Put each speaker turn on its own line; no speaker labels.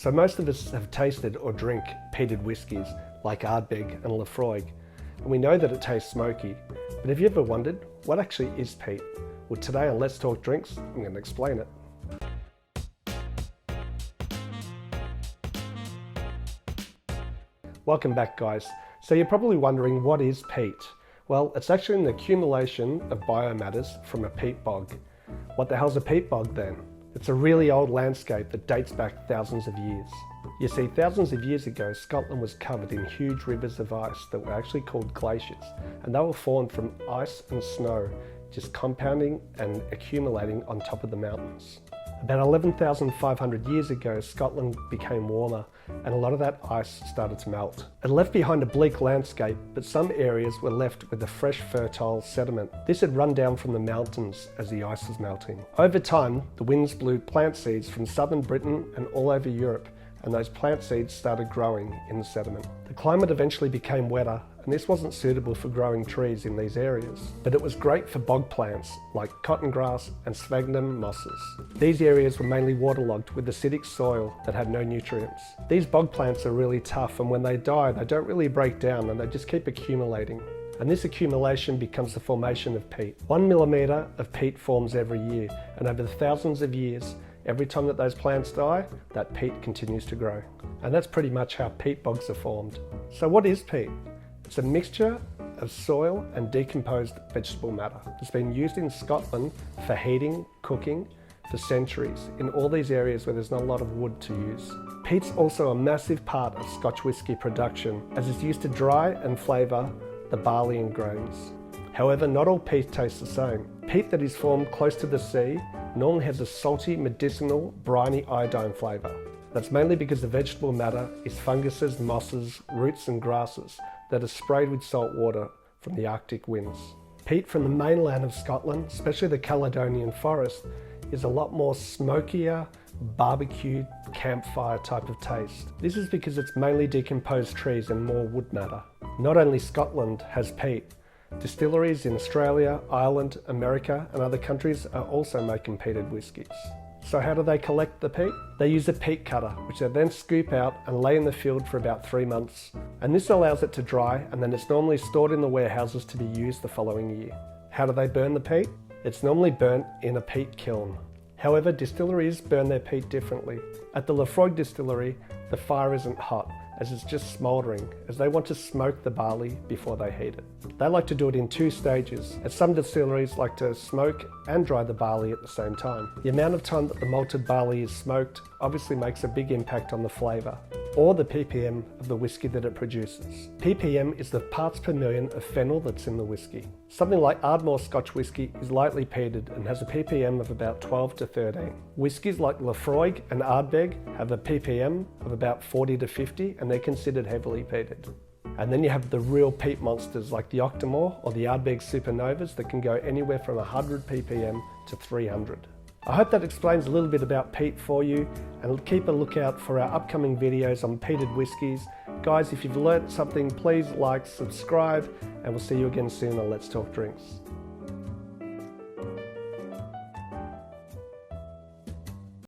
So most of us have tasted or drink peated whiskies like Ardbeg and Laphroaig, and we know that it tastes smoky. But have you ever wondered, what actually is peat? Well, today on Let's Talk Drinks, I'm going to explain it. Welcome back, guys. So you're probably wondering, what is peat? Well, it's actually an accumulation of biomatters from a peat bog. What the hell's a peat bog then? It's a really old landscape that dates back thousands of years. You see, thousands of years ago, Scotland was covered in huge rivers of ice that were actually called glaciers, and they were formed from ice and snow, just compounding and accumulating on top of the mountains. About 11,500 years ago, Scotland became warmer, and a lot of that ice started to melt. It left behind a bleak landscape, but some areas were left with a fresh, fertile sediment. This had run down from the mountains as the ice was melting. Over time, the winds blew plant seeds from southern Britain and all over Europe, and those plant seeds started growing in the sediment. The climate eventually became wetter, and this wasn't suitable for growing trees in these areas, but it was great for bog plants like cotton grass and sphagnum mosses. These areas were mainly waterlogged with acidic soil that had no nutrients. These bog plants are really tough, and when they die, they don't really break down and they just keep accumulating. And this accumulation becomes the formation of peat. 1 millimetre of peat forms every year, and over the thousands of years, every time that those plants die, that peat continues to grow. And that's pretty much how peat bogs are formed. So what is peat? It's a mixture of soil and decomposed vegetable matter. It's been used in Scotland for heating, cooking, for centuries, in all these areas where there's not a lot of wood to use. Peat's also a massive part of Scotch whisky production, as it's used to dry and flavour the barley and grains. However, not all peat tastes the same. Peat that is formed close to the sea normally has a salty, medicinal, briny iodine flavour. That's mainly because the vegetable matter is funguses, mosses, roots and grasses that are sprayed with salt water from the Arctic winds. Peat from the mainland of Scotland, especially the Caledonian forest, is a lot more smokier, barbecued, campfire type of taste. This is because it's mainly decomposed trees and more wood matter. Not only Scotland has peat, distilleries in Australia, Ireland, America and other countries are also making peated whiskies. So how do they collect the peat? They use a peat cutter, which they then scoop out and lay in the field for about 3 months. And this allows it to dry, and then it's normally stored in the warehouses to be used the following year. How do they burn the peat? It's normally burnt in a peat kiln. However, distilleries burn their peat differently. At the Laphroaig distillery, the fire isn't hot, as it's just smouldering, as they want to smoke the barley before they heat it. They like to do it in 2 stages, as some distilleries like to smoke and dry the barley at the same time. The amount of time that the malted barley is smoked obviously makes a big impact on the flavour, or the ppm of the whisky that it produces. ppm is the parts per million of fennel that's in the whisky. Something like Ardmore Scotch whisky is lightly peated and has a ppm of about 12 to 13. Whiskies like Laphroaig and Ardbeg have a ppm of about 40 to 50, and they're considered heavily peated. And then you have the real peat monsters like the Octomore or the Ardbeg Supernovas that can go anywhere from 100 ppm to 300. I hope that explains a little bit about peat for you, and keep a lookout for our upcoming videos on peated whiskies. Guys, if you've learnt something, please like, subscribe, and we'll see you again soon on Let's Talk Drinks.